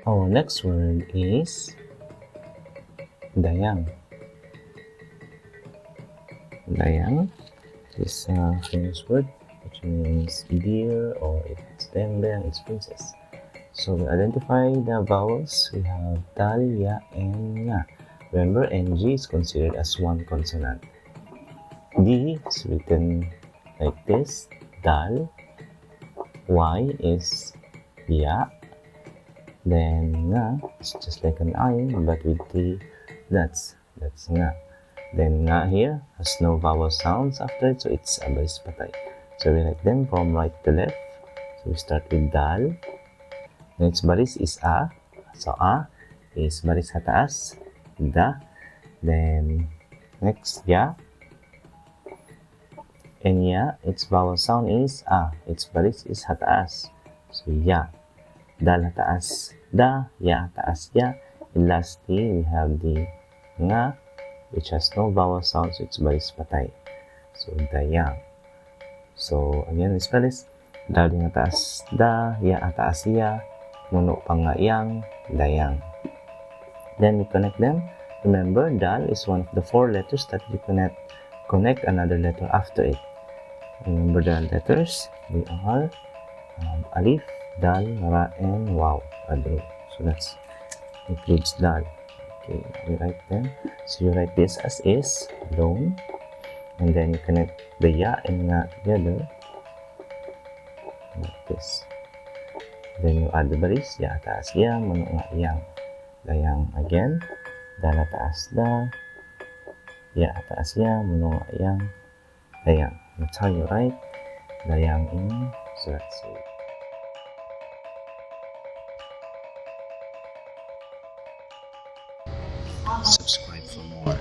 Our next word is Dayang. Dayang is a famous word which means deer, or it's Dayang, it's princess. So we identify the vowels. We have dal, ya, and nga. Remember, ng is considered as one consonant. D is written like this, dal. Y is ya. Then nga, it's just like an I, but with the dots. That's nga. Then nga here has no vowel sounds after it, so it's a baris patay. So we write them from right to left. So we start with dal. Next baris is a. So a is baris hataas, da. Then next ya. And ya, its vowel sound is a. Its baris is hataas. So ya. Dal hataas, da. Ya hataas, ya. And lastly, we have the nga, which has no vowel sound, so it's baris patay. So dayang. So again, we spell this. Dal yung hataas, da. Ya hataas, ya. Muno pangayang, dayang. Then we connect them. Remember, dal is one of the 4 letters that we connect another letter after it. Remember the letters, they are alif, dal, ra, and waw, adro. So that's includes dal. Okay, we write them. So you write this as is, alone, and then you connect the ya and nga together, like this. Then you add the baris, ya taas ya, mano nga yang, dayang again, dal taas da, ya taas ya, mano nga yang, dayang. That's how you write Dayang in Sulat Sug. Subscribe for more.